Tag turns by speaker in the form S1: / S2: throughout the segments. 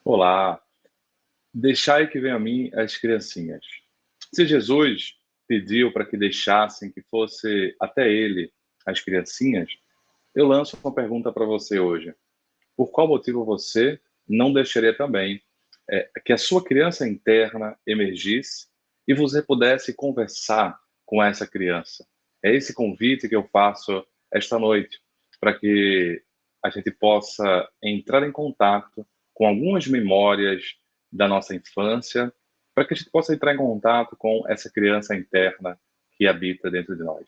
S1: Olá, deixai que venham a mim as criancinhas. Se Jesus pediu para que deixassem que fosse até ele as criancinhas, eu lanço uma pergunta para você hoje. Por qual motivo você não deixaria também que a sua criança interna emergisse e você pudesse conversar com essa criança? É esse convite que eu faço esta noite, para que a gente possa entrar em contato com algumas memórias da nossa infância, para que a gente possa entrar em contato com essa criança interna que habita dentro de nós.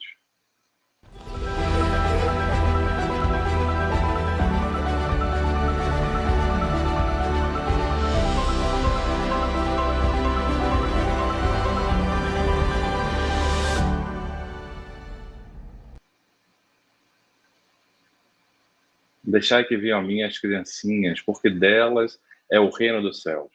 S1: Deixai que venham a mim as criancinhas, porque delas é o reino dos céus.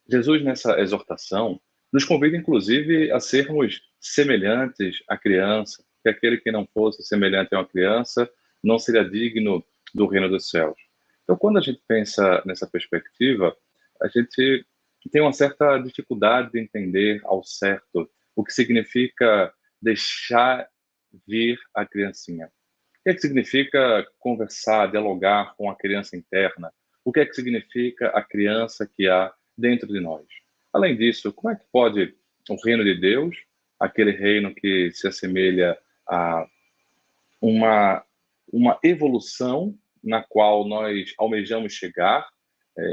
S1: Jesus, nessa exortação, nos convida, inclusive, a sermos semelhantes à criança, que aquele que não fosse semelhante a uma criança não seria digno do reino dos céus. Então, quando a gente pensa nessa perspectiva, a gente tem uma certa dificuldade de entender ao certo o que significa deixar vir a criancinha. O que é que significa conversar, dialogar com a criança interna? O que é que significa a criança que há dentro de nós? Além disso, como é que pode o reino de Deus, aquele reino que se assemelha a uma, uma evolução na qual nós almejamos chegar,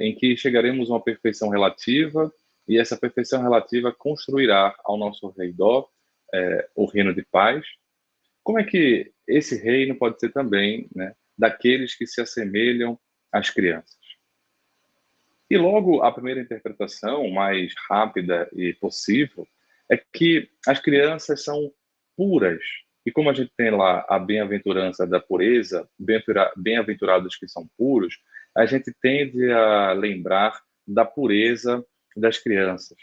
S1: em que chegaremos a uma perfeição relativa, e essa perfeição relativa construirá ao nosso redor o reino de paz. Como é que esse reino pode ser também, né, daqueles que se assemelham às crianças? E logo a primeira interpretação mais rápida e possível é que as crianças são puras. E como a gente tem lá a bem-aventurança da pureza, bem-aventurados que são puros, a gente tende a lembrar da pureza das crianças.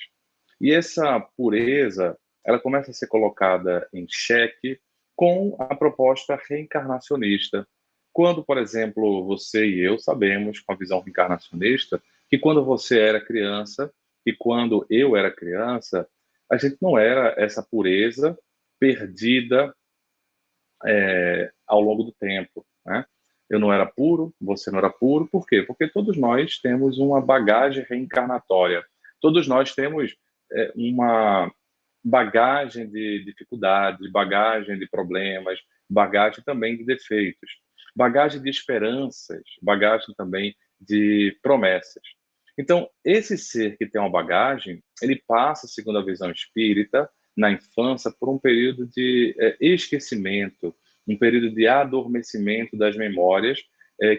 S1: E essa pureza, ela começa a ser colocada em xeque com a proposta reencarnacionista. Quando, por exemplo, você e eu sabemos, com a visão reencarnacionista, que quando você era criança e quando eu era criança, a gente não era essa pureza perdida ao longo do tempo, né? Eu não era puro, você não era puro, por quê? Porque todos nós temos uma bagagem reencarnatória, todos nós temos uma bagagem de dificuldades, bagagem de problemas, bagagem também de defeitos, bagagem de esperanças, bagagem também de promessas. Então, esse ser que tem uma bagagem, ele passa, segundo a visão espírita, na infância, por um período de esquecimento, um período de adormecimento das memórias,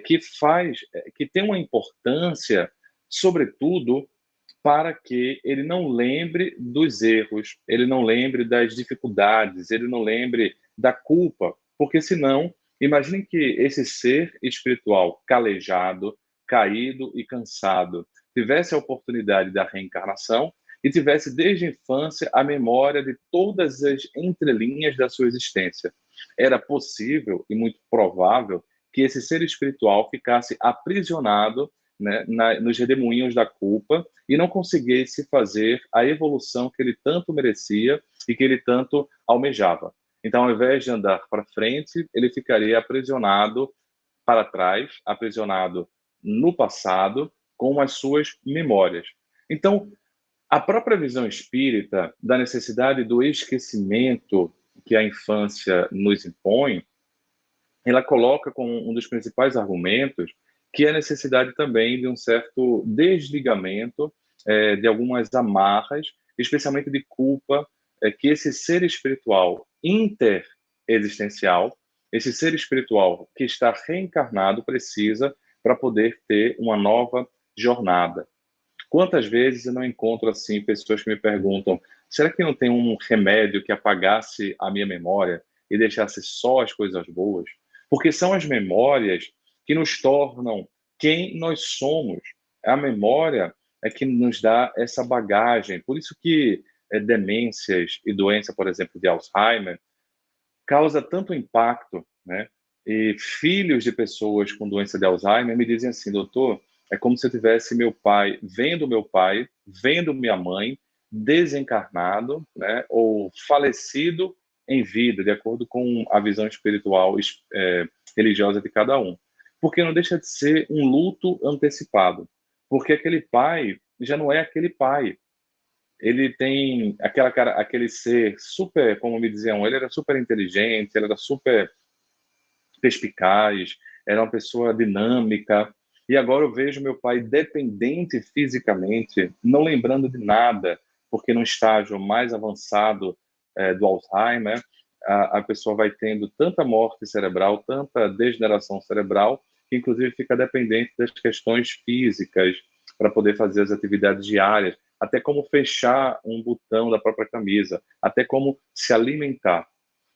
S1: que tem uma importância, sobretudo, para que ele não lembre dos erros, ele não lembre das dificuldades, ele não lembre da culpa, porque senão, imagine que esse ser espiritual calejado, caído e cansado tivesse a oportunidade da reencarnação e tivesse desde a infância a memória de todas as entrelinhas da sua existência. Era possível e muito provável que esse ser espiritual ficasse aprisionado, né, nos redemoinhos da culpa e não conseguisse fazer a evolução que ele tanto merecia e que ele tanto almejava. Então, ao invés de andar para frente, ele ficaria aprisionado para trás, aprisionado no passado, com as suas memórias. Então, a própria visão espírita da necessidade do esquecimento que a infância nos impõe, ela coloca como um dos principais argumentos que é a necessidade também de um certo desligamento de algumas amarras, especialmente de culpa, que esse ser espiritual interexistencial, esse ser espiritual que está reencarnado precisa para poder ter uma nova jornada. Quantas vezes eu não encontro assim pessoas que me perguntam: será que não tem um remédio que apagasse a minha memória e deixasse só as coisas boas? Porque são as memórias que nos tornam quem nós somos. A memória é que nos dá essa bagagem. Por isso que demências e doença, por exemplo, de Alzheimer, causa tanto impacto, né? E filhos de pessoas com doença de Alzheimer me dizem assim: doutor, é como se eu tivesse meu pai, vendo minha mãe, desencarnado, né, ou falecido em vida, de acordo com a visão espiritual, religiosa de cada um. Porque não deixa de ser um luto antecipado. Porque aquele pai já não é aquele pai. Ele tem aquele ser super, como me diziam, ele era super inteligente, ele era super perspicaz, era uma pessoa dinâmica. E agora eu vejo meu pai dependente fisicamente, não lembrando de nada, porque no estágio mais avançado do Alzheimer, a pessoa vai tendo tanta morte cerebral, tanta degeneração cerebral, que inclusive fica dependente das questões físicas para poder fazer as atividades diárias, até como fechar um botão da própria camisa, até como se alimentar.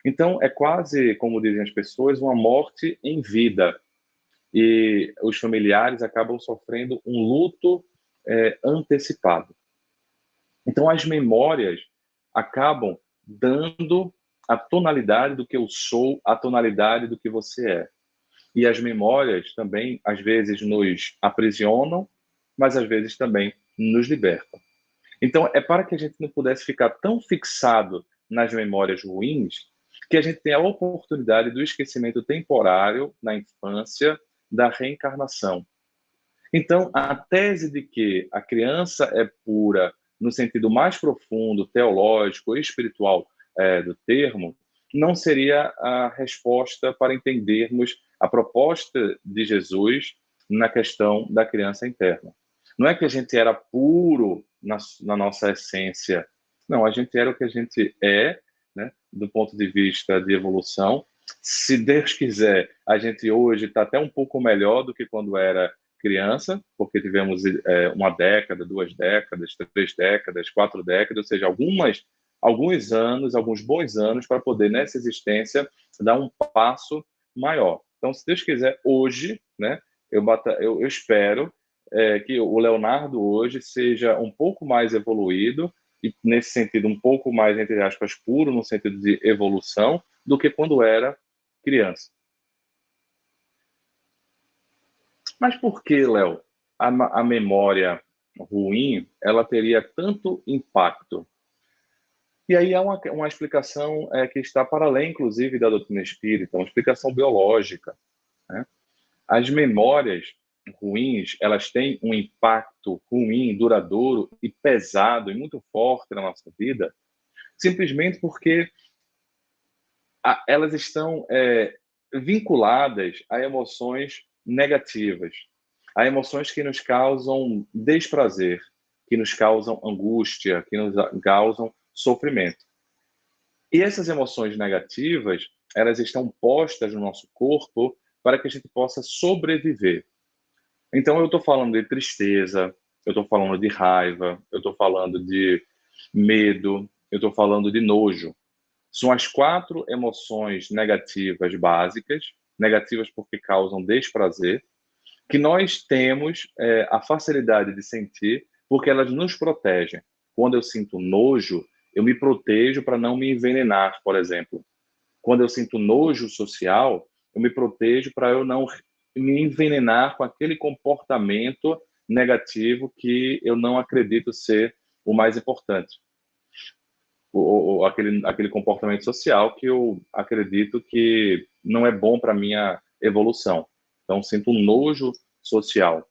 S1: Então, é quase, como dizem as pessoas, uma morte em vida. E os familiares acabam sofrendo um luto antecipado. Então, as memórias acabam dando a tonalidade do que eu sou, a tonalidade do que você é. E as memórias também, às vezes, nos aprisionam, mas às vezes também nos libertam. Então, é para que a gente não pudesse ficar tão fixado nas memórias ruins, que a gente tem a oportunidade do esquecimento temporário na infância, da reencarnação. Então, a tese de que a criança é pura, no sentido mais profundo, teológico e espiritual do termo, não seria a resposta para entendermos a proposta de Jesus na questão da criança interna. Não é que a gente era puro na nossa essência. Não, a gente era o que a gente é, né, do ponto de vista de evolução. Se Deus quiser, a gente hoje está até um pouco melhor do que quando era criança, porque tivemos uma década, 2 décadas, 3 décadas, 4 décadas, ou seja, alguns anos, alguns bons anos para poder, nessa existência, dar um passo maior. Então, se Deus quiser, hoje, né, eu espero que o Leonardo hoje seja um pouco mais evoluído e, nesse sentido, um pouco mais, entre aspas, puro, no sentido de evolução, do que quando era criança. Mas por que, Léo, a memória ruim ela teria tanto impacto? E aí há uma explicação que está para além, inclusive, da doutrina espírita, uma explicação biológica, né? As memórias ruins, elas têm um impacto ruim, duradouro e pesado e muito forte na nossa vida, simplesmente porque elas estão vinculadas a emoções negativas, a emoções que nos causam desprazer, que nos causam angústia, que nos causam sofrimento. E essas emoções negativas, elas estão postas no nosso corpo para que a gente possa sobreviver. Então, eu estou falando de tristeza, eu estou falando de raiva, eu estou falando de medo, eu estou falando de nojo. São as 4 emoções negativas básicas, negativas porque causam desprazer, que nós temos a facilidade de sentir porque elas nos protegem. Quando eu sinto nojo, eu me protejo para não me envenenar, por exemplo. Quando eu sinto nojo social, eu me protejo para eu não me envenenar com aquele comportamento negativo que eu não acredito ser o mais importante. Ou aquele comportamento social que eu acredito que não é bom para a minha evolução. Então, sinto um nojo social.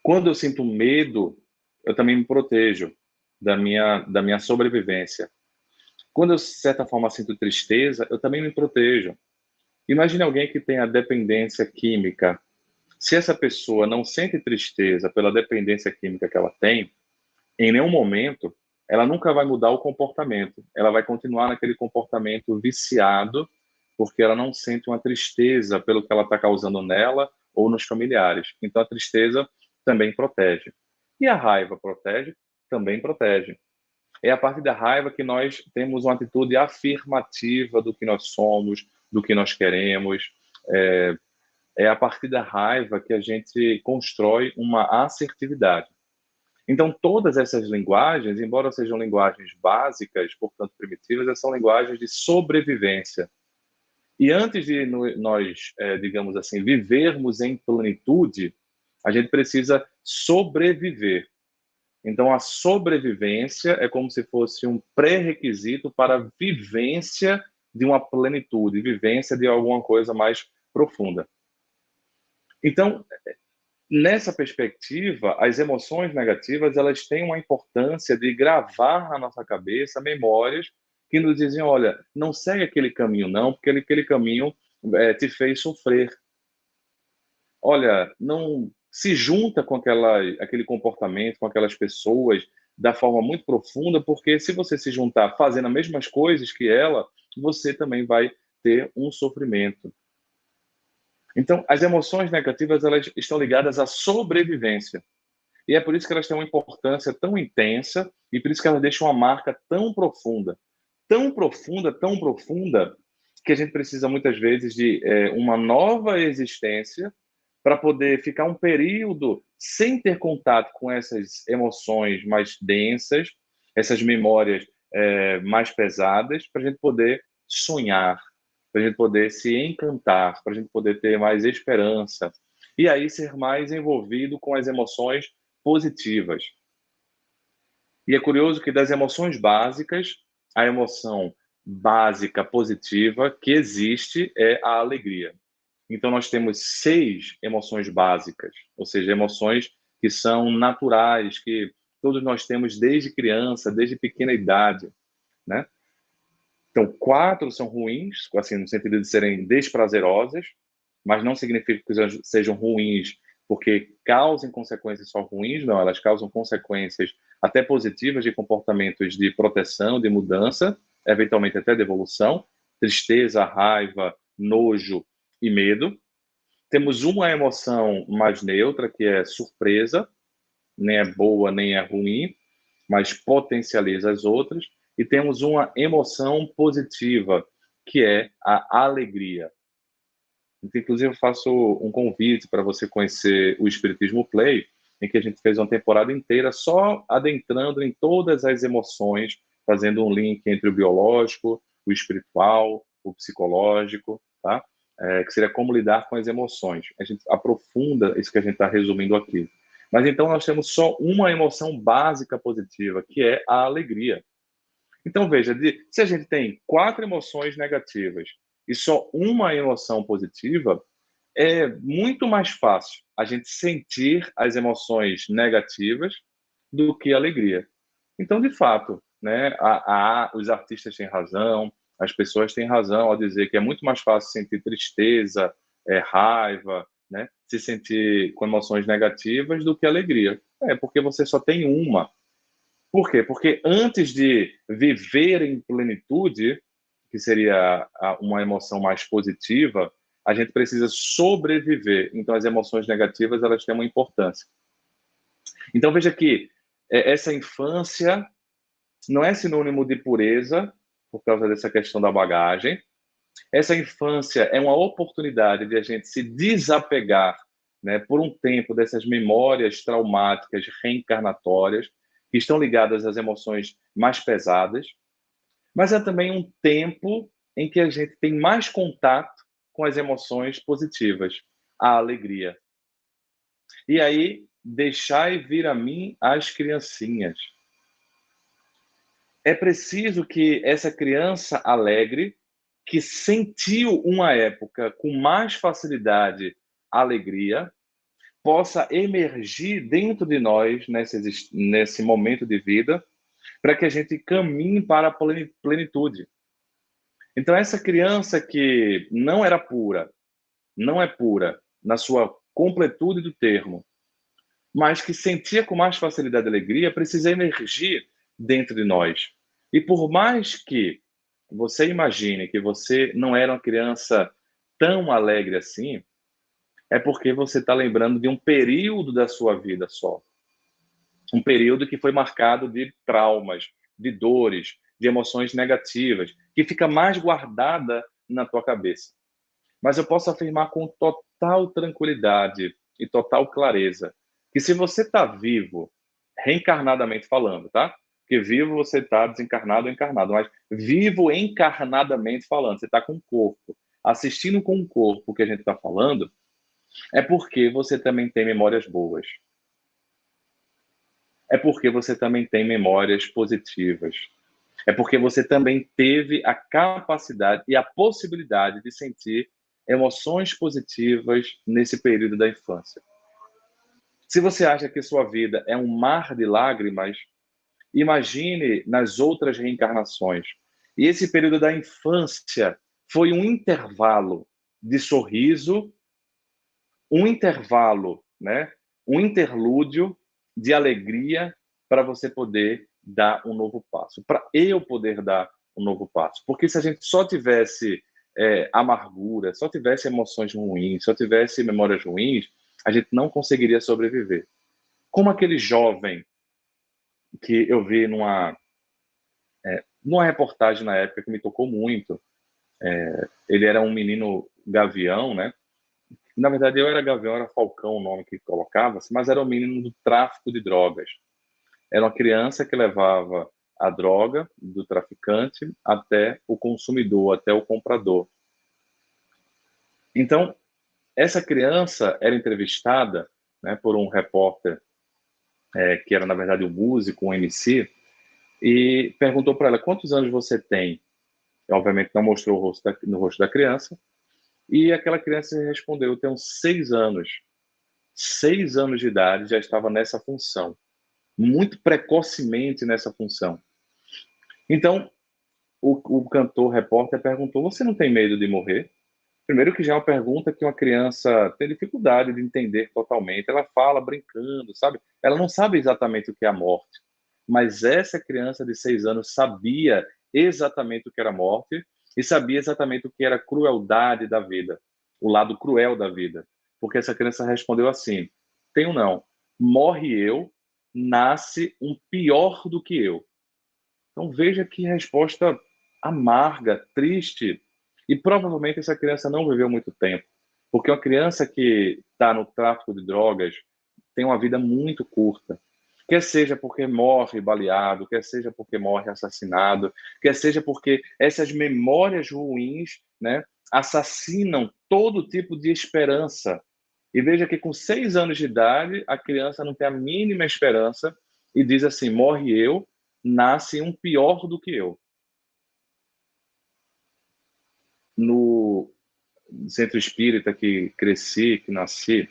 S1: Quando eu sinto medo, eu também me protejo da minha sobrevivência. Quando eu, de certa forma, sinto tristeza, eu também me protejo. Imagine alguém que tem a dependência química. Se essa pessoa não sente tristeza pela dependência química que ela tem, em nenhum momento ela nunca vai mudar o comportamento. Ela vai continuar naquele comportamento viciado, porque ela não sente uma tristeza pelo que ela está causando nela ou nos familiares. Então a tristeza também protege. E a raiva protege? Também protege. É a partir da raiva que nós temos uma atitude afirmativa do que nós somos, do que nós queremos. É a partir da raiva que a gente constrói uma assertividade. Então, todas essas linguagens, embora sejam linguagens básicas, portanto primitivas, são linguagens de sobrevivência. E antes de nós, digamos assim, vivermos em plenitude, A gente precisa sobreviver. Então, a sobrevivência é como se fosse um pré-requisito para a vivência de uma plenitude, vivência de alguma coisa mais profunda. Então, nessa perspectiva, as emoções negativas, elas têm uma importância de gravar na nossa cabeça memórias que nos dizem, olha, não segue aquele caminho não, porque aquele caminho te fez sofrer. Olha, não se junta com aquele comportamento, com aquelas pessoas da forma muito profunda, porque se você se juntar fazendo as mesmas coisas que ela, você também vai ter um sofrimento. Então, as emoções negativas, elas estão ligadas à sobrevivência. E é por isso que elas têm uma importância tão intensa e por isso que elas deixam uma marca tão profunda, que a gente precisa muitas vezes de uma nova existência para poder ficar um período sem ter contato com essas emoções mais densas, essas memórias mais pesadas, para a gente poder sonhar, para a gente poder se encantar, para a gente poder ter mais esperança. E aí ser mais envolvido com as emoções positivas. E é curioso que das emoções básicas, a emoção básica positiva que existe é a alegria. Então, nós temos 6 emoções básicas, ou seja, emoções que são naturais, que todos nós temos desde criança, desde pequena idade, né? Então, 4 são ruins, assim, no sentido de serem desprazerosas, mas não significa que sejam ruins porque causem consequências só ruins, não, elas causam consequências até positivas de comportamentos de proteção, de mudança, eventualmente até de evolução, tristeza, raiva, nojo e medo. Temos uma emoção mais neutra, que é surpresa, nem é boa nem é ruim, mas potencializa as outras. E temos uma emoção positiva, que é a alegria. Então, inclusive, eu faço um convite para você conhecer o Espiritismo Play, em que a gente fez uma temporada inteira só adentrando em todas as emoções, fazendo um link entre o biológico, o espiritual, o psicológico, tá? Que seria como lidar com as emoções. A gente aprofunda isso que a gente está resumindo aqui. Mas então nós temos só uma emoção básica positiva, que é a alegria. Então veja, se a gente tem 4 emoções negativas e só uma emoção positiva, é muito mais fácil a gente sentir as emoções negativas do que a alegria. Então, de fato, né, os artistas têm razão, as pessoas têm razão ao dizer que é muito mais fácil sentir tristeza, raiva, né, se sentir com emoções negativas do que alegria. É porque você só tem uma. Por quê? Porque antes de viver em plenitude, que seria uma emoção mais positiva, a gente precisa sobreviver. Então, as emoções negativas, elas têm uma importância. Então, veja que essa infância não é sinônimo de pureza, por causa dessa questão da bagagem. Essa infância é uma oportunidade de a gente se desapegar, né, por um tempo dessas memórias traumáticas reencarnatórias, que estão ligadas às emoções mais pesadas, mas é também um tempo em que a gente tem mais contato com as emoções positivas, a alegria. E aí, deixai vir a mim as criancinhas. É preciso que essa criança alegre, que sentiu uma época com mais facilidade alegria, possa emergir dentro de nós nesse momento de vida, para que a gente caminhe para a plenitude. Então, essa criança que não era pura, não é pura na sua completude do termo, mas que sentia com mais facilidade alegria, precisa emergir dentro de nós. E por mais que você imagine que você não era uma criança tão alegre assim, é porque você está lembrando de um período da sua vida só. Um período que foi marcado de traumas, de dores, de emoções negativas, que fica mais guardada na tua cabeça. Mas eu posso afirmar com total tranquilidade e total clareza que se você está vivo, reencarnadamente falando, tá? Porque vivo você está desencarnado ou encarnado, mas vivo encarnadamente falando, você está com o corpo, assistindo com o corpo o que a gente está falando, É porque você também tem memórias boas. É porque você também tem memórias positivas. É porque você também teve a capacidade e a possibilidade de sentir emoções positivas nesse período da infância. Se você acha que sua vida é um mar de lágrimas, imagine nas outras reencarnações. E esse período da infância foi um intervalo de sorriso, um intervalo, né? Um interlúdio de alegria para você poder dar um novo passo, para eu poder dar um novo passo. Porque se a gente só tivesse amargura, só tivesse emoções ruins, só tivesse memórias ruins, a gente não conseguiria sobreviver. Como aquele jovem que eu vi numa reportagem na época que me tocou muito. Ele era um menino gavião, né? Na verdade, eu era gavião, era falcão o nome que colocava-se, mas era um menino do tráfico de drogas. Era uma criança que levava a droga do traficante até o consumidor, até o comprador. Então, essa criança era entrevistada, né, por um repórter que era, na verdade, um músico, um MC, e perguntou para ela: quantos anos você tem? Obviamente não mostrou no rosto da criança, e aquela criança respondeu: eu tenho 6 anos. 6 anos de idade já estava nessa função, muito precocemente nessa função. Então, o cantor, repórter, perguntou: você não tem medo de morrer? Primeiro que já é uma pergunta que uma criança tem dificuldade de entender totalmente. Ela fala brincando, sabe? Ela não sabe exatamente o que é a morte. Mas essa criança de 6 anos sabia exatamente o que era a morte e sabia exatamente o que era a crueldade da vida, o lado cruel da vida. Porque essa criança respondeu assim: tenho não. Morre eu, nasce um pior do que eu. Então veja que resposta amarga, triste. E provavelmente essa criança não viveu muito tempo. Porque uma criança que está no tráfico de drogas tem uma vida muito curta. Quer seja porque morre baleado, quer seja porque morre assassinado, quer seja porque essas memórias ruins, né, assassinam todo tipo de esperança. E veja que com 6 anos de idade, a criança não tem a mínima esperança e diz assim: morre eu, nasce um pior do que eu. No centro espírita que cresci, que nasci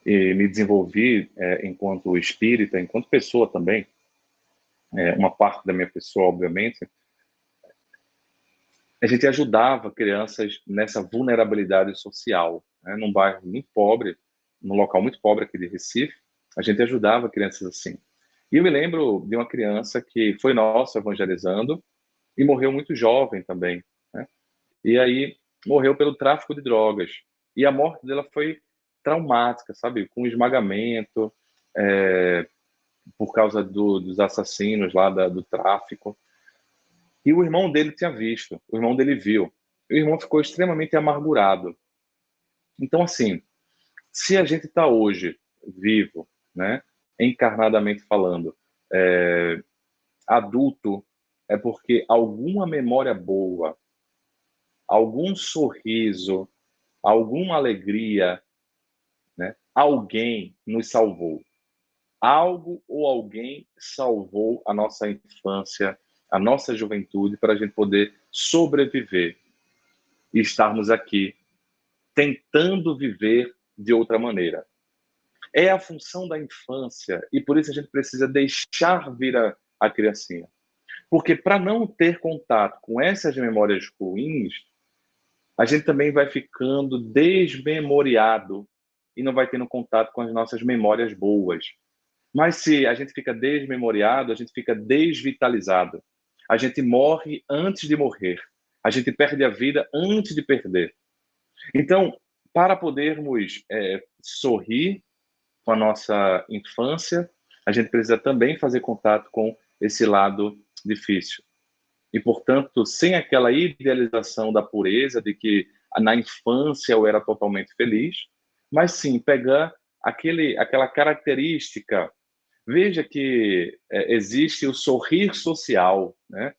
S1: e me desenvolvi enquanto espírita, enquanto pessoa também, uma parte da minha pessoa, obviamente, a gente ajudava crianças nessa vulnerabilidade social, né? Num bairro muito pobre, num local muito pobre aqui de Recife, a gente ajudava crianças assim. E eu me lembro de uma criança que foi nossa evangelizando e morreu muito jovem também, né? E aí morreu pelo tráfico de drogas. E a morte dela foi traumática, sabe? Com esmagamento, é, por causa dos assassinos lá do tráfico. E o irmão dele tinha visto, o irmão dele viu. E o irmão ficou extremamente amargurado. Então, assim, se a gente está hoje vivo, né, encarnadamente falando, adulto, é porque alguma memória boa, algum sorriso, alguma alegria, né, alguém nos salvou. Algo ou alguém salvou a nossa infância, a nossa juventude, para a gente poder sobreviver e estarmos aqui tentando viver de outra maneira. É a função da infância e por isso a gente precisa deixar vir a criancinha. Porque para não ter contato com essas memórias ruins, a gente também vai ficando desmemoriado e não vai tendo contato com as nossas memórias boas. Mas se a gente fica desmemoriado, a gente fica desvitalizado. A gente morre antes de morrer. A gente perde a vida antes de perder. Então, para podermos sorrir com a nossa infância, a gente precisa também fazer contato com esse lado difícil. E, portanto, sem aquela idealização da pureza, de que na infância eu era totalmente feliz, mas sim pegar aquela característica. Veja que existe o sorrir social, né?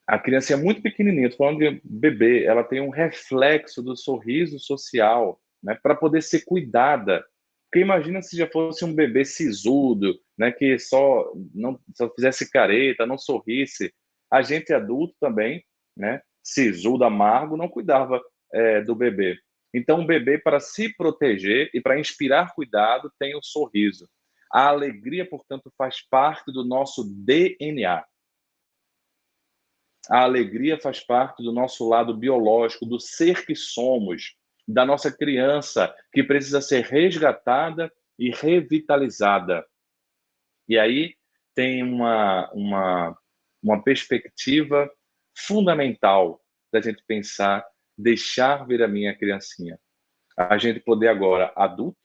S1: A criança é muito pequenininha, estou falando de bebê, ela tem um reflexo do sorriso social. né, para poder ser cuidada. Porque imagina se já fosse um bebê sisudo, né, que só fizesse careta, não sorrisse. A gente adulto também, né, sisudo, amargo, não cuidava do bebê. Então, o bebê, para se proteger e para inspirar cuidado, tem o sorriso. A alegria, portanto, faz parte do nosso DNA. A alegria faz parte do nosso lado biológico, do ser que somos, da nossa criança, que precisa ser resgatada e revitalizada. E aí tem uma perspectiva fundamental da gente pensar, deixar vir a minha criancinha. A gente poder agora, adulto,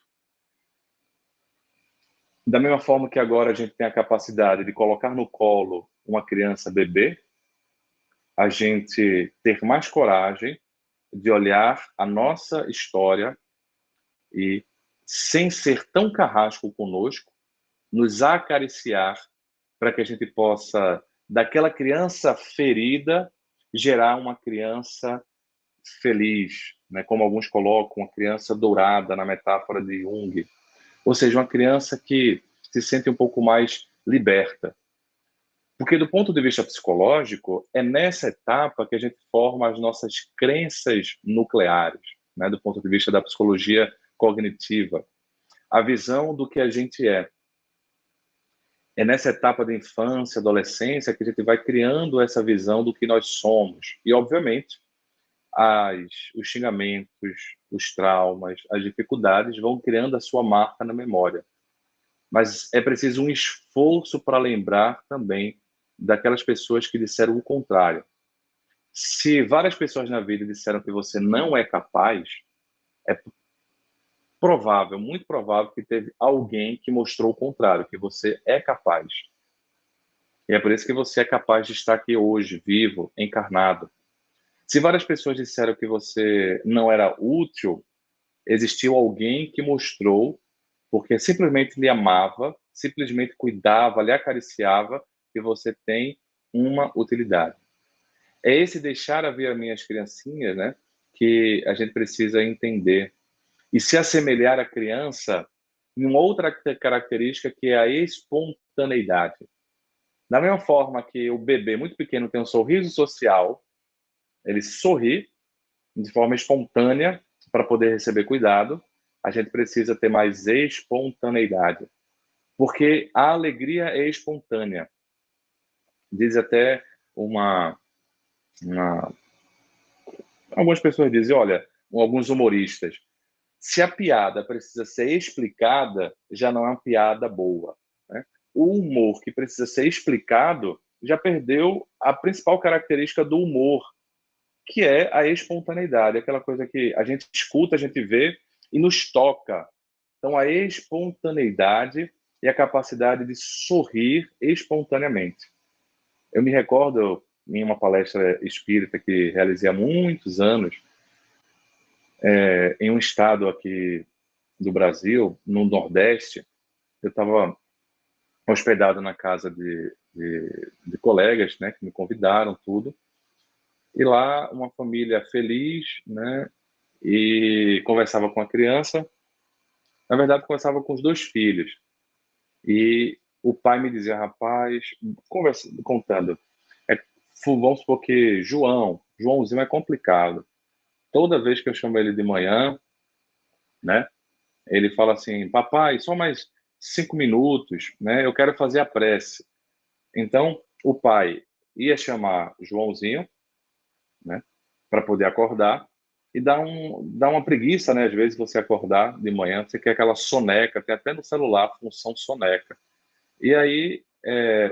S1: da mesma forma que agora a gente tem a capacidade de colocar no colo uma criança bebê, a gente ter mais coragem de olhar a nossa história e, sem ser tão carrasco conosco, nos acariciar para que a gente possa, daquela criança ferida, gerar uma criança feliz, né? Como alguns colocam, uma criança dourada na metáfora de Jung. Ou seja, uma criança que se sente um pouco mais liberta. Porque, do ponto de vista psicológico, é nessa etapa que a gente forma as nossas crenças nucleares, né? Do ponto de vista da psicologia cognitiva. A visão do que a gente é. É nessa etapa da infância, adolescência, que a gente vai criando essa visão do que nós somos. E, obviamente, os xingamentos, os traumas, as dificuldades vão criando a sua marca na memória. Mas é preciso um esforço para lembrar também daquelas pessoas que disseram o contrário. Se várias pessoas na vida disseram que você não é capaz, é provável, muito provável, que teve alguém que mostrou o contrário, que você é capaz. E é por isso que você é capaz de estar aqui hoje, vivo, encarnado. Se várias pessoas disseram que você não era útil, existiu alguém que mostrou, porque simplesmente lhe amava, simplesmente cuidava, lhe acariciava, que você tem uma utilidade. É esse deixar a ver as minhas criancinhas, né, que a gente precisa entender. E se assemelhar à criança em uma outra característica, que é a espontaneidade. Da mesma forma que o bebê muito pequeno tem um sorriso social, ele sorri de forma espontânea para poder receber cuidado, a gente precisa ter mais espontaneidade. Porque a alegria é espontânea. Diz até uma algumas pessoas dizem, olha, alguns humoristas, se a piada precisa ser explicada, já não é uma piada boa, né? O humor que precisa ser explicado já perdeu a principal característica do humor, que é a espontaneidade, aquela coisa que a gente escuta, a gente vê e nos toca. Então, a espontaneidade e a capacidade de sorrir espontaneamente. Eu me recordo, em uma palestra espírita que realizei há muitos anos, em um estado aqui do Brasil, no Nordeste, eu estava hospedado na casa de colegas, né, que me convidaram, tudo, e lá uma família feliz, né, e conversava com a criança, na verdade conversava com os dois filhos, e o pai me dizia, rapaz, contando, vamos supor que Joãozinho é complicado, toda vez que eu chamo ele de manhã, né, ele fala assim, papai, só mais 5 minutos, né, eu quero fazer a prece. Então, o pai ia chamar Joãozinho, né, para poder acordar, e dá uma preguiça, né, às vezes você acordar de manhã, você quer aquela soneca, tem até no celular a função soneca. E aí,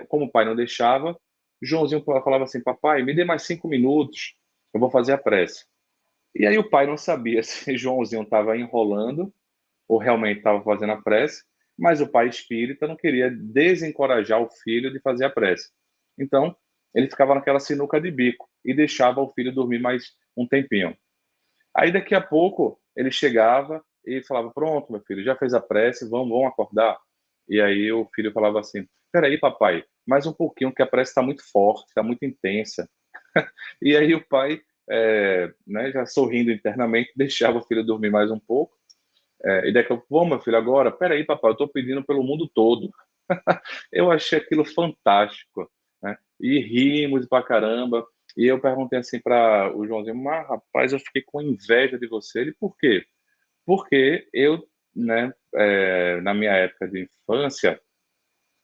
S1: como o pai não deixava, Joãozinho falava assim, papai, me dê mais 5 minutos, eu vou fazer a prece. E aí o pai não sabia se Joãozinho estava enrolando ou realmente estava fazendo a prece, mas o pai espírita não queria desencorajar o filho de fazer a prece. Então, ele ficava naquela sinuca de bico e deixava o filho dormir mais um tempinho. Aí, daqui a pouco, ele chegava e falava, pronto, meu filho, já fez a prece, vamos acordar. E aí o filho falava assim, peraí, papai, mais um pouquinho, que a prece está muito forte, está muito intensa. E aí o pai né, já sorrindo internamente, deixava o filho dormir mais um pouco. E daqui a pouco, vamos, meu filho, agora, peraí, papai, eu estou pedindo pelo mundo todo. Eu achei aquilo fantástico, né? E rimos pra caramba. E eu perguntei assim para o Joãozinho, mas rapaz, eu fiquei com inveja de você. Ele, por quê? Porque eu, né, na minha época de infância,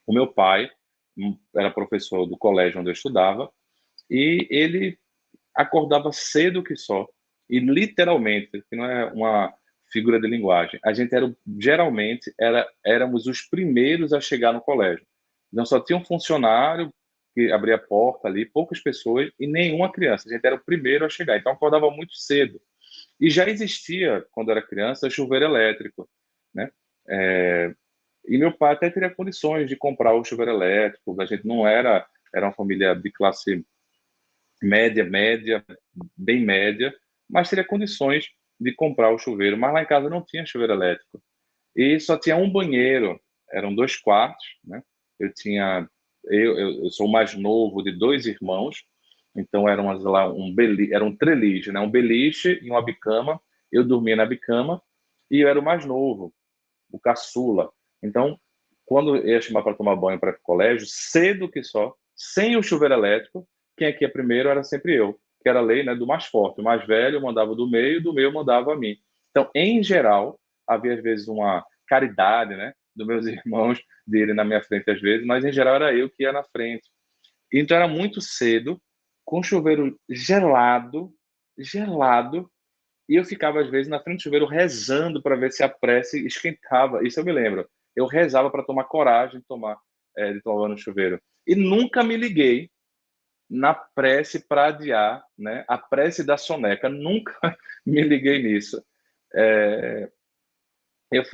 S1: o meu pai era professor do colégio onde eu estudava e ele acordava cedo que só. E literalmente, que não é uma figura de linguagem, a gente geralmente éramos os primeiros a chegar no colégio. Não só tinha um funcionário que abria a porta ali, poucas pessoas e nenhuma criança. A gente era o primeiro a chegar, então acordava muito cedo. E já existia, quando era criança, chuveiro elétrico, né? É, e meu pai até teria condições de comprar o chuveiro elétrico. A gente não era uma família de classe média, média, bem média, mas teria condições de comprar o chuveiro. Mas lá em casa não tinha chuveiro elétrico. E só tinha um banheiro, eram 2 quartos, né? Eu tinha, eu sou o mais novo de 2 irmãos, então lá era um treliche, né? Um beliche e uma bicama. Eu dormia na bicama e eu era o mais novo, o caçula. Então, quando eu ia chamar para tomar banho para ir para o colégio, cedo que só, sem o chuveiro elétrico, quem aqui é primeiro era sempre eu, que era a lei, né, do mais forte. O mais velho mandava do meio mandava a mim. Então, em geral, havia às vezes uma caridade, né, dos meus irmãos de irem na minha frente às vezes, mas em geral era eu que ia na frente. Então era muito cedo, com chuveiro gelado, gelado, e eu ficava, às vezes, na frente do chuveiro rezando para ver se a prece esquentava. Isso eu me lembro. Eu rezava para tomar coragem de tomar banho no chuveiro. E nunca me liguei na prece para adiar, né? A prece da soneca. Nunca me liguei nisso. É,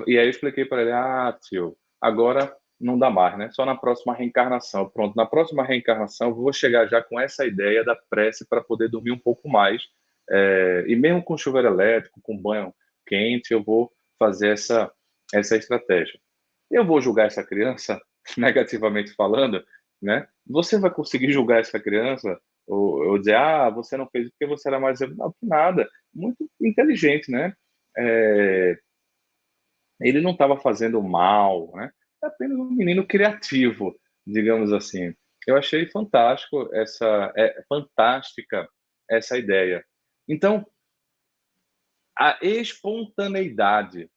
S1: e aí eu expliquei para ele, tio, agora não dá mais, né? Só na próxima reencarnação. Pronto, na próxima reencarnação eu vou chegar já com essa ideia da prece para poder dormir um pouco mais. E mesmo com chuveiro elétrico, com banho quente, eu vou fazer essa estratégia. Eu vou julgar essa criança, negativamente falando, né? Você vai conseguir julgar essa criança? Ou dizer, você não fez porque você era mais... Não, que nada. Muito inteligente, né? É, ele não estava fazendo mal, né? É apenas um menino criativo, digamos assim. Eu achei fantástica essa ideia. Então, a espontaneidade,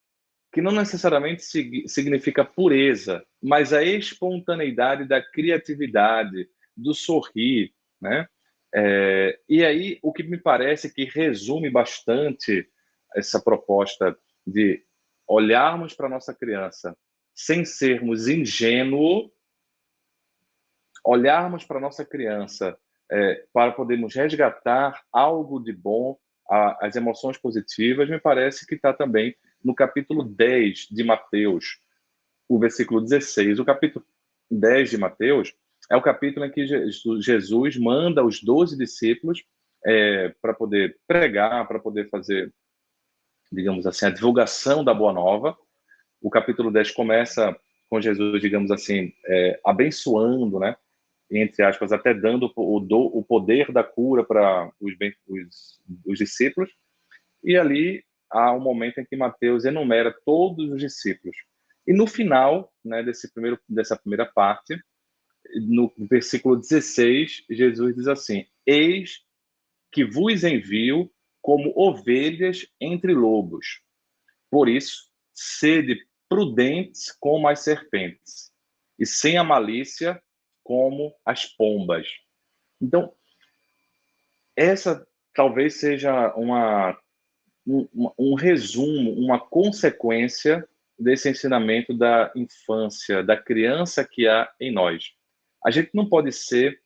S1: que não necessariamente significa pureza, mas a espontaneidade da criatividade, do sorrir, né? E aí, o que me parece que resume bastante essa proposta de olharmos para nossa criança sem sermos ingênuos, olharmos para nossa criança para podermos resgatar algo de bom, as emoções positivas, me parece que está também no capítulo 10 de Mateus, o versículo 16. O capítulo 10 de Mateus é o capítulo em que Jesus manda os 12 discípulos para poder pregar, para poder fazer, digamos assim, a divulgação da Boa Nova. O capítulo 10 começa com Jesus, digamos assim, abençoando, né? Entre aspas, até dando o poder da cura para os discípulos. E ali há um momento em que Mateus enumera todos os discípulos. E no final, né, dessa primeira parte, no versículo 16, Jesus diz assim: Eis que vos envio como ovelhas entre lobos. Por isso, sede prudentes como as serpentes, e sem a malícia como as pombas. Então, essa talvez seja um resumo, uma consequência desse ensinamento da infância, da criança que há em nós. A gente não pode ser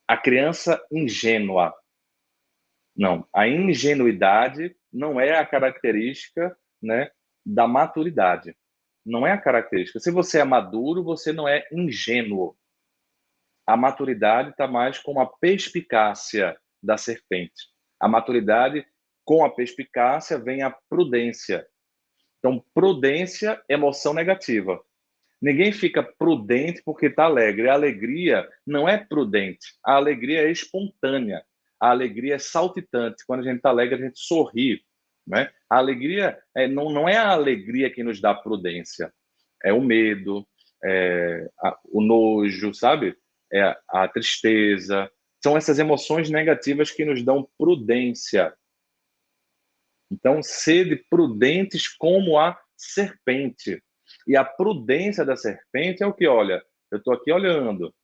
S1: a criança ingênua. Não, a ingenuidade não é a característica, né, da maturidade. Não é a característica. Se você é maduro, você não é ingênuo. A maturidade está mais com a perspicácia da serpente. A maturidade, com a perspicácia, vem a prudência. Então, prudência, emoção negativa. Ninguém fica prudente porque está alegre. A alegria não é prudente. A alegria é espontânea. a alegria é saltitante. Quando a gente está alegre, a gente sorri, né? A alegria não é a alegria que nos dá prudência, é o medo, o nojo, sabe? É a tristeza. São essas emoções negativas que nos dão prudência. Então, sede prudentes como a serpente. E a prudência da serpente é o que, olha, eu estou aqui olhando.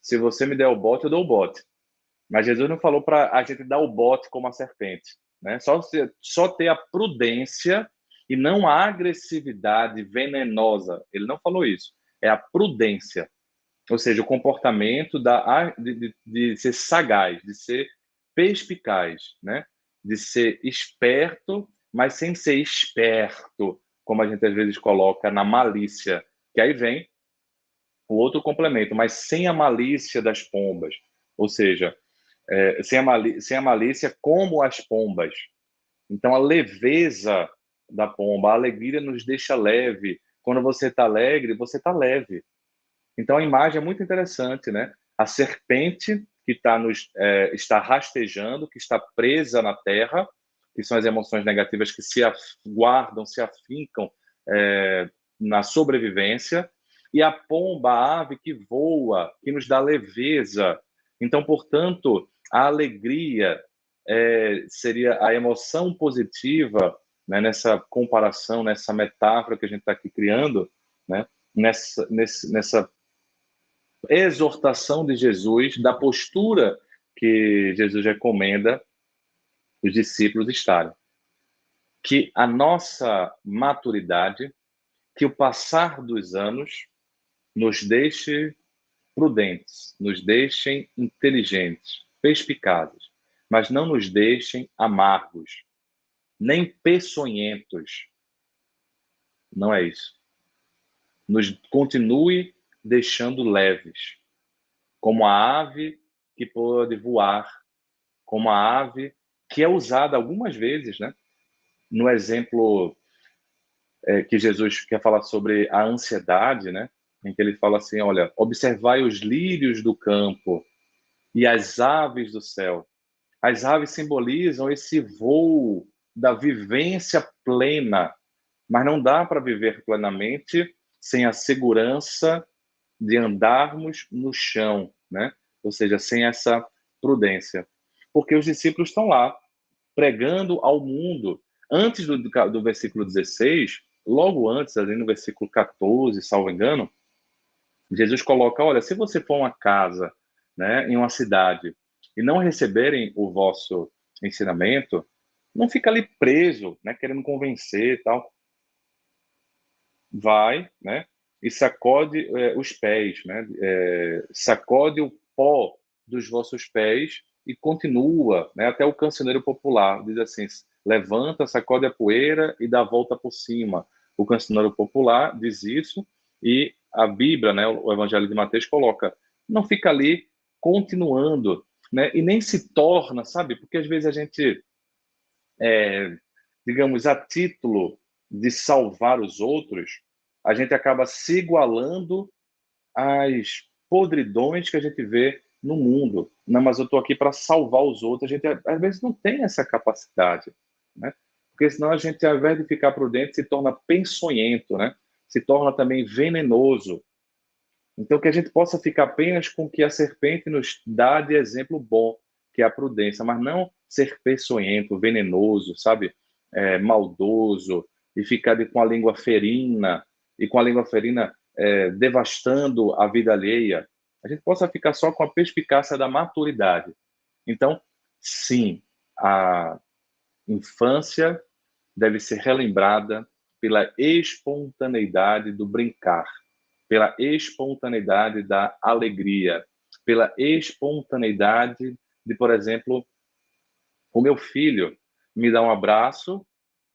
S1: Se você me der o bote, eu dou o bote. Mas Jesus não falou para a gente dar o bote como a serpente, né? Só ter a prudência e não a agressividade venenosa. Ele não falou isso. É a prudência, ou seja, o comportamento de ser sagaz, de ser perspicaz, né? De ser esperto, mas sem ser esperto, como a gente às vezes coloca na malícia, que aí vem o outro complemento, mas sem a malícia das pombas, ou seja, sem a malícia como as pombas. Então, a leveza da pomba, a alegria nos deixa leve. Quando você está alegre, você está leve. Então, a imagem é muito interessante, né? A serpente que está rastejando, que está presa na terra, que são as emoções negativas que se guardam, se afincam na sobrevivência, e a pomba, a ave que voa, que nos dá leveza. Então, portanto, a alegria seria a emoção positiva, né, nessa comparação, nessa metáfora que a gente está aqui criando, né, nessa exortação de Jesus, da postura que Jesus recomenda os discípulos estarem. Que a nossa maturidade, que o passar dos anos nos deixe prudentes, nos deixem inteligentes, perspicazes, mas não nos deixem amargos, nem peçonhentos. Não é isso. Nos continue deixando leves, como a ave que pode voar, como a ave que é usada algumas vezes, né? No exemplo que Jesus quer falar sobre a ansiedade, né? Em que ele fala assim, olha, observai os lírios do campo e as aves do céu. As aves simbolizam esse voo da vivência plena, mas não dá para viver plenamente sem a segurança de andarmos no chão, né? Ou seja, sem essa prudência. Porque os discípulos estão lá, pregando ao mundo. Antes do versículo 16, logo antes, ali no versículo 14, salvo engano, Jesus coloca, olha, se você for uma casa, né, em uma cidade, e não receberem o vosso ensinamento, não fica ali preso, né, querendo convencer e tal. Vai, né, e sacode os pés, né, sacode o pó dos vossos pés e continua, né, até o cancioneiro popular diz assim, levanta, sacode a poeira e dá a volta por cima. O cancioneiro popular diz isso e a Bíblia, né, o Evangelho de Mateus coloca, não fica ali continuando, né, e nem se torna, sabe, porque às vezes a gente, digamos, a título de salvar os outros, a gente acaba se igualando às podridões que a gente vê no mundo. Não, mas eu estou aqui para salvar os outros. A gente, às vezes, não tem essa capacidade, né? Porque senão a gente, ao invés de ficar prudente, se torna peçonhento, né? Se torna também venenoso. Então, que a gente possa ficar apenas com o que a serpente nos dá de exemplo bom, que é a prudência, mas não ser peçonhento, venenoso, sabe? Maldoso, e ficar com a língua ferina, e com a língua ferina devastando a vida alheia. A gente possa ficar só com a perspicácia da maturidade. Então, sim, a infância deve ser relembrada pela espontaneidade do brincar, pela espontaneidade da alegria, pela espontaneidade de, por exemplo, o meu filho me dá um abraço,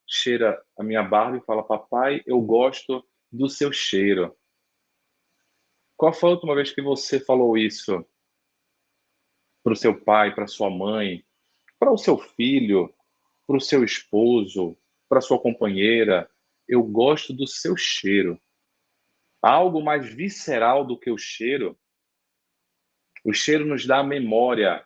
S1: cheira a minha barba e fala, papai, eu gosto do seu cheiro. Qual foi a última vez que você falou isso para o seu pai, para sua mãe, para o seu filho, para o seu esposo, para sua companheira? Eu gosto do seu cheiro. Há algo mais visceral do que o cheiro? O cheiro nos dá a memória.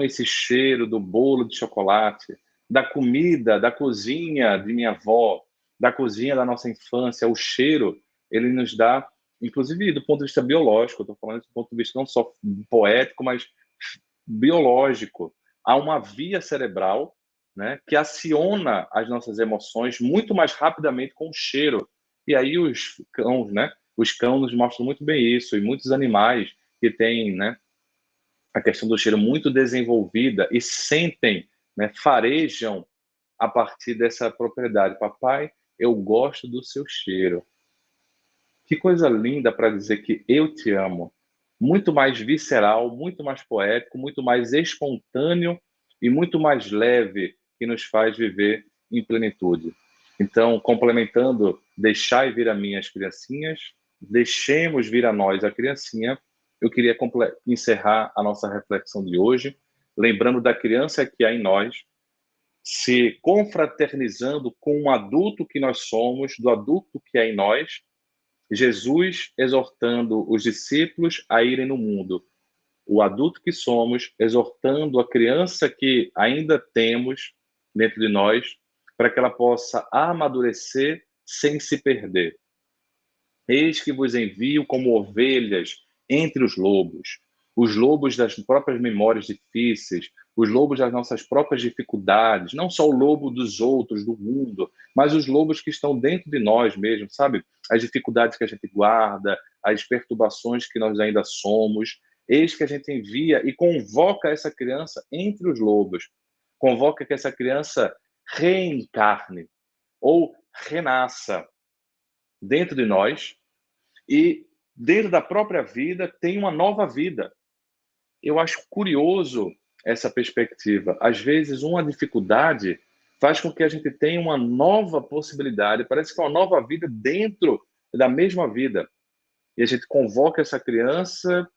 S1: esse cheiro do bolo de chocolate, da comida, da cozinha de minha avó, da cozinha da nossa infância, o cheiro, ele nos dá, inclusive do ponto de vista biológico, eu estou falando do ponto de vista não só poético, mas biológico. Há uma via cerebral, né, que aciona as nossas emoções muito mais rapidamente com o cheiro. E aí os cães, né, os cães nos mostram muito bem isso, e muitos animais que têm, né, a questão do cheiro muito desenvolvida e sentem, né, farejam a partir dessa propriedade. Papai, eu gosto do seu cheiro. Que coisa linda para dizer que eu te amo. Muito mais visceral, muito mais poético, muito mais espontâneo e muito mais leve, que nos faz viver em plenitude. Então, complementando, deixai vir a mim as criancinhas, deixemos vir a nós a criancinha, eu queria encerrar a nossa reflexão de hoje, lembrando da criança que há em nós, se confraternizando com um adulto que nós somos, do adulto que há em nós, Jesus exortando os discípulos a irem no mundo, o adulto que somos exortando a criança que ainda temos dentro de nós, para que ela possa amadurecer sem se perder. Eis que vos envio como ovelhas entre os lobos das próprias memórias difíceis, os lobos das nossas próprias dificuldades, não só o lobo dos outros, do mundo, mas os lobos que estão dentro de nós mesmos, sabe? As dificuldades que a gente guarda, as perturbações que nós ainda somos. Eis que a gente envia e convoca essa criança entre os lobos, convoca que essa criança reencarne ou renasça dentro de nós e dentro da própria vida tem uma nova vida. Eu acho curioso essa perspectiva. Às vezes, uma dificuldade faz com que a gente tenha uma nova possibilidade, parece que é uma nova vida dentro da mesma vida. E a gente convoca essa criança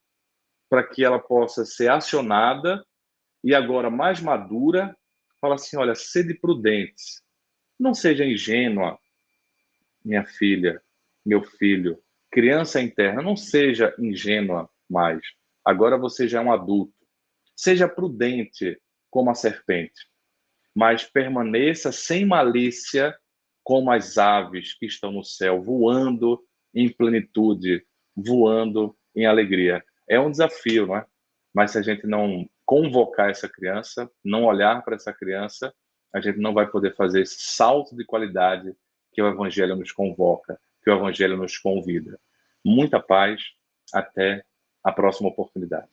S1: para que ela possa ser acionada e agora mais madura, fala assim, olha, sede prudentes, não seja ingênua, minha filha, meu filho, criança interna, não seja ingênua mais. Agora você já é um adulto. Seja prudente como a serpente, mas permaneça sem malícia como as aves que estão no céu, voando em plenitude, voando em alegria. É um desafio, não é? Mas se a gente não convocar essa criança, não olhar para essa criança, a gente não vai poder fazer esse salto de qualidade que o Evangelho nos convoca, que o Evangelho nos convida. Muita paz, até a próxima oportunidade.